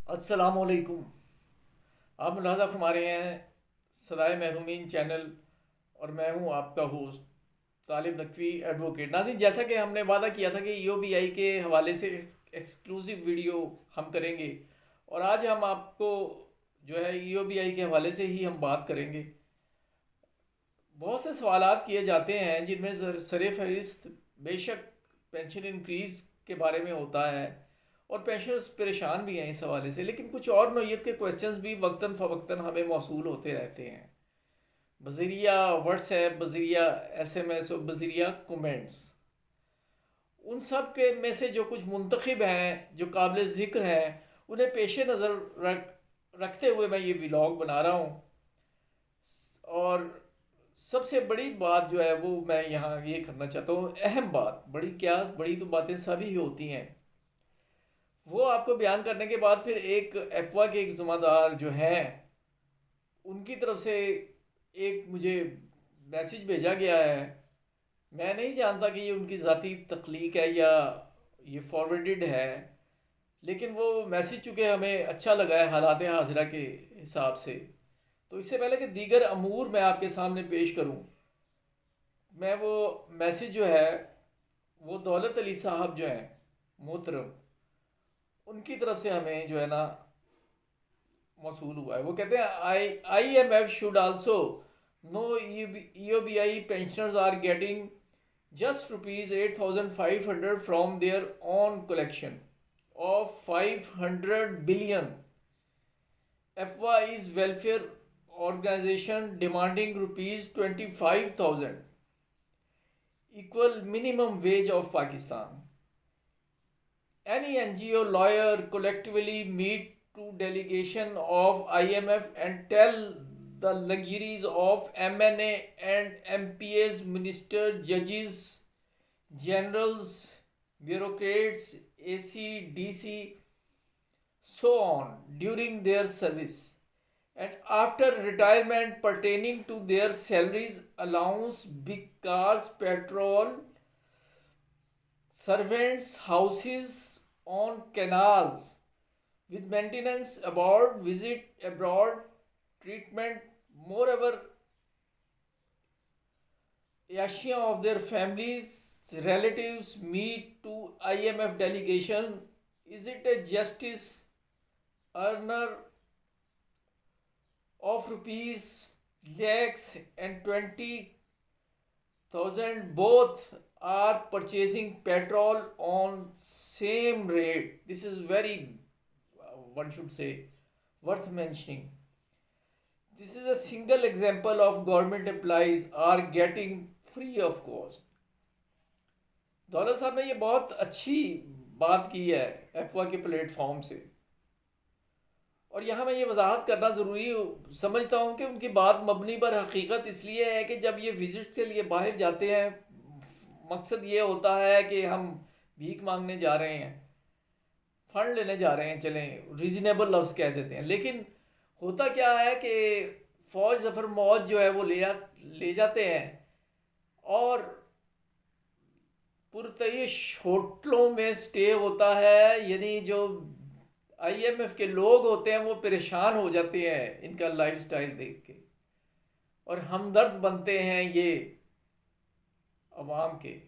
السلام علیکم۔ آپ ملاحظہ فرما رہے ہیں صدائے محرومین چینل، اور میں ہوں آپ کا ہوسٹ طالب نقوی ایڈوکیٹ۔ ناظرین، جیسا کہ ہم نے وعدہ کیا تھا کہ ای او بی آئی کے حوالے سے ایکسکلوسیو ویڈیو ہم کریں گے، اور آج ہم آپ کو جو ہے ای او بی آئی کے حوالے سے ہی ہم بات کریں گے۔ بہت سے سوالات کیے جاتے ہیں جن میں سر فہرست بے شک پینشن انکریز کے بارے میں ہوتا ہے، اور پینشنرز پریشان بھی ہیں اس حوالے سے، لیکن کچھ اور نوعیت کے کویسچنز بھی وقتاً فوقتاً ہمیں موصول ہوتے رہتے ہیں، بذریعہ واٹس ایپ، بذریعہ ایس ایم ایس اور بذریعہ کومنٹس۔ ان سب کے میں سے جو کچھ منتخب ہیں، جو قابل ذکر ہیں، انہیں پیش نظر رکھتے ہوئے میں یہ ولاگ بنا رہا ہوں۔ اور سب سے بڑی بات جو ہے وہ میں یہاں یہ کرنا چاہتا ہوں، اہم بات، بڑی کیا، بڑی تو باتیں سبھی ہوتی ہیں، وہ آپ کو بیان کرنے کے بعد پھر ایک ایفوا کے ایک ذمہ دار جو ہیں ان کی طرف سے ایک مجھے میسج بھیجا گیا ہے۔ میں نہیں جانتا کہ یہ ان کی ذاتی تخلیق ہے یا یہ فارورڈڈ ہے، لیکن وہ میسج چونکہ ہمیں اچھا لگا ہے حالات حاضرہ کے حساب سے، تو اس سے پہلے کہ دیگر امور میں آپ کے سامنے پیش کروں، میں وہ میسج جو ہے وہ دولت علی صاحب جو ہیں محترم، ان کی طرف سے ہمیں جو ہے نا موصول ہوا ہے۔ وہ کہتے ہیں I M F should also know E O B I pensioners are getting just rupees 8,500 from their own collection of 500 billion. ایفوا is welfare organization demanding rupees 25,000 equal minimum wage of Pakistan. Any NGO lawyer collectively meet to delegation of IMF and tell the luxuries of MNA and MPAs, minister, judges, generals, bureaucrats, AC, DC, so on during their service and after retirement pertaining to their salaries, allowance, big cars, petrol, servants' houses on canals, with maintenance aboard, visit abroad, treatment, moreover, Asia of their families, relatives meet to IMF delegation. Is it a justice earner of rupees lakhs and 20,000 both are purchasing petrol on same rate? This is very, one should say, worth mentioning. This is a single example of government employees are getting free of cost. دولت صاحب نے یہ بہت اچھی بات کی ہے ایفوا کے پلیٹ فارم سے، اور یہاں میں یہ وضاحت کرنا ضروری سمجھتا ہوں کہ ان کی بات مبنی پر حقیقت اس لیے ہے کہ جب یہ وزٹ کے لیے باہر جاتے ہیں، مقصد یہ ہوتا ہے کہ ہم بھیک مانگنے جا رہے ہیں، فنڈ لینے جا رہے ہیں، چلیں ریزنیبل لفظ کہہ دیتے ہیں، لیکن ہوتا کیا ہے کہ فوج ظفر موج جو ہے وہ لے جاتے ہیں، اور پرتعیش ہوٹلوں میں سٹے ہوتا ہے، یعنی جو آئی ایم ایف کے لوگ ہوتے ہیں وہ پریشان ہو جاتے ہیں ان کا لائف سٹائل دیکھ کے، اور ہمدرد بنتے ہیں یہ عوام کے۔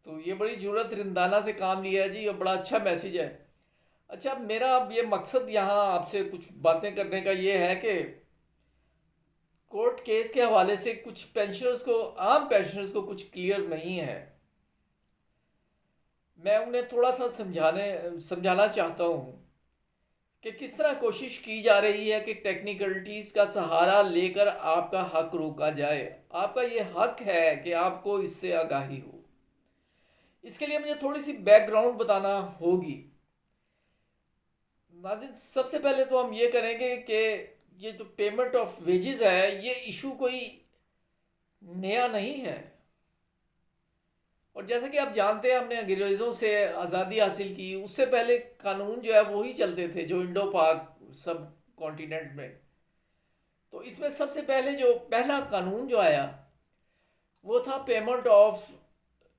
تو یہ بڑی جرأت رندانہ سے کام لیا ہے جی، اور بڑا اچھا میسیج ہے۔ اچھا، میرا اب یہ مقصد یہاں آپ سے کچھ باتیں کرنے کا یہ ہے کہ کورٹ کیس کے حوالے سے کچھ پینشنرز کو، عام پینشنرز کو کچھ کلیئر نہیں ہے، میں انہیں تھوڑا سا سمجھانا چاہتا ہوں کہ کس طرح کوشش کی جا رہی ہے کہ ٹیکنیکلٹیز کا سہارا لے کر آپ کا حق روکا جائے۔ آپ کا یہ حق ہے کہ آپ کو اس سے آگاہی ہو۔ اس کے لیے مجھے تھوڑی سی بیک گراؤنڈ بتانا ہوگی۔ ناظرین، سب سے پہلے تو ہم یہ کریں گے کہ یہ جو پیمنٹ آف ویجز ہے، یہ ایشو کوئی نیا نہیں ہے، اور جیسا کہ آپ جانتے ہیں ہم نے انگریزوں سے آزادی حاصل کی، اس سے پہلے قانون جو ہے وہی چلتے تھے جو انڈو پاک سب کانٹیننٹ میں۔ تو اس میں سب سے پہلے جو پہلا قانون جو آیا وہ تھا پیمنٹ آف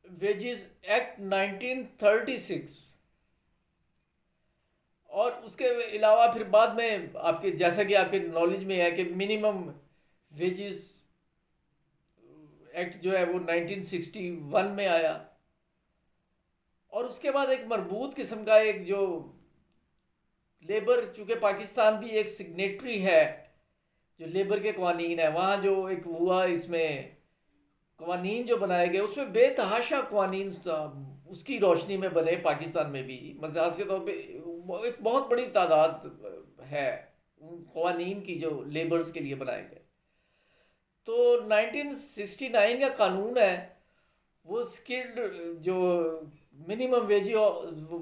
ویجز ایکٹ 1936، اور اس کے علاوہ پھر بعد میں آپ کے جیسا کہ آپ کے نالج میں ہے کہ منیمم ویجز ایکٹ جو ہے وہ 1961 میں آیا، اور اس کے بعد ایک مربوط قسم کا ایک جو لیبر، چونکہ پاکستان بھی ایک سگنیٹری ہے جو لیبر کے قوانین ہے، وہاں جو ایک ہوا اس میں قوانین جو بنائے گئے اس میں بے تحاشا قوانین اس کی روشنی میں بنے، پاکستان میں بھی مثال کے طور پہ ایک بہت بڑی تعداد ہے ان قوانین کی جو لیبرز کے لیے بنائے گئے۔ تو 1969 کا قانون ہے وہ اسکلڈ جو منیمم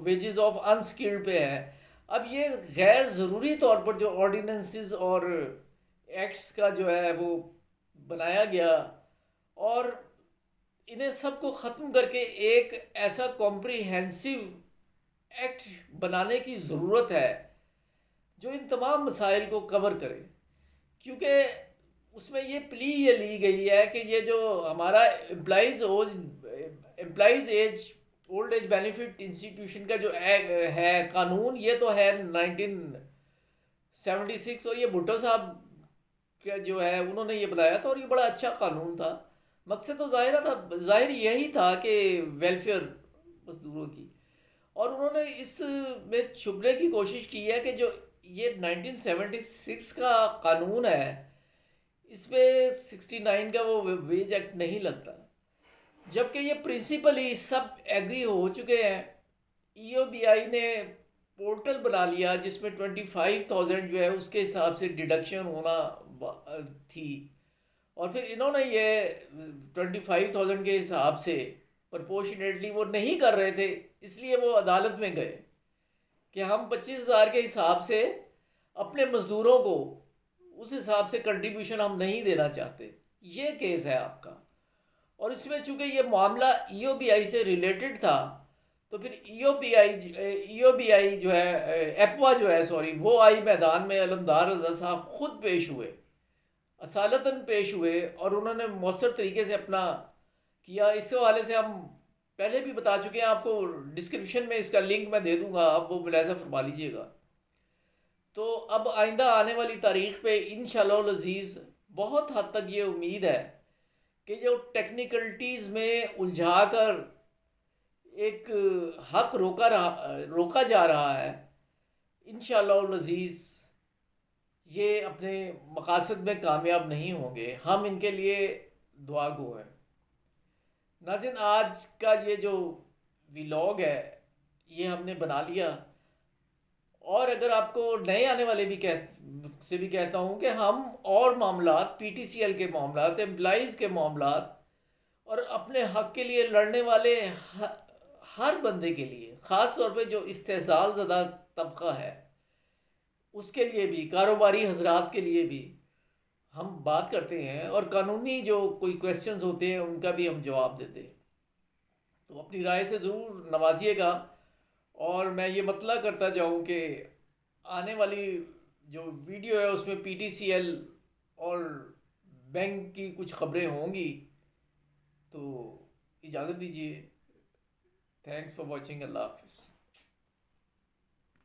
ویجز آف انسکلڈ پہ ہے۔ اب یہ غیر ضروری طور پر جو آرڈیننسز اور ایکٹس کا جو ہے وہ بنایا گیا، اور انہیں سب کو ختم کر کے ایک ایسا کمپریہنسو ایکٹ بنانے کی ضرورت ہے جو ان تمام مسائل کو کور کرے، کیونکہ اس میں یہ پلی یہ لی گئی ہے کہ یہ جو ہمارا employees age old age benefit institution کا جو ہے قانون، یہ تو ہے 1976، اور یہ بھٹو صاحب کا جو ہے انہوں نے یہ بنایا تھا، اور یہ بڑا اچھا قانون تھا۔ مقصد تو ظاہر یہی تھا کہ ویلفیئر مزدوروں کی، اور انہوں نے اس میں چھپنے کی کوشش کی ہے کہ جو یہ 1976 کا قانون ہے اس میں 69 کا وہ ویج ایکٹ نہیں لگتا، جبکہ یہ پرنسپلی سب ایگری ہو چکے ہیں۔ ای او بی آئی نے پورٹل بنا لیا جس میں 25,000 جو ہے اس کے حساب سے ڈیڈکشن ہونا تھی، اور پھر انہوں نے یہ 25,000 کے حساب سے پرپورشنیٹلی وہ نہیں کر رہے تھے، اس لیے وہ عدالت میں گئے کہ ہم 25,000 کے حساب سے اپنے مزدوروں کو اس حساب سے کنٹریبیوشن ہم نہیں دینا چاہتے۔ یہ کیس ہے آپ کا، اور اس میں چونکہ یہ معاملہ ای او بی آئی سے ریلیٹڈ تھا، تو پھر ای او بی آئی جو ہے ایپوا جو ہے وہ آئی میدان میں، علمدار رضا صاحب خود پیش ہوئے، اصالتاً پیش ہوئے، اور انہوں نے مؤثر طریقے سے اپنا کیا۔ اس حوالے سے ہم پہلے بھی بتا چکے ہیں، آپ کو ڈسکرپشن میں اس کا لنک میں دے دوں گا، آپ وہ ملاحظہ فرما لیجئے گا۔ تو اب آئندہ آنے والی تاریخ پہ انشاءاللہ العزیز بہت حد تک یہ امید ہے کہ جو ٹیکنیکلٹیز میں الجھا کر ایک حق روکا جا رہا ہے، انشاءاللہ العزیز یہ اپنے مقاصد میں کامیاب نہیں ہوں گے۔ ہم ان کے لیے دعا گو ہیں۔ ناظرین، آج کا یہ جو ویلاگ ہے یہ ہم نے بنا لیا، اور اگر آپ کو نئے آنے والے سے بھی کہتا ہوں کہ ہم اور معاملات، پی ٹی سی ایل کے معاملات، امپلائیز کے معاملات، اور اپنے حق کے لیے لڑنے والے ہر بندے کے لیے، خاص طور پہ جو استحصال زدہ طبقہ ہے اس کے لیے بھی، کاروباری حضرات کے لیے بھی ہم بات کرتے ہیں، اور قانونی جو کوئی کویسچنز ہوتے ہیں ان کا بھی ہم جواب دیتے ہیں۔ تو اپنی رائے سے ضرور نوازیے گا، اور میں یہ مطلع کرتا جاؤں کہ آنے والی جو ویڈیو ہے اس میں پی ٹی سی ایل اور بینک کی کچھ خبریں ہوں گی۔ تو اجازت دیجیے، تھینکس فار واچنگ، اللہ حافظ۔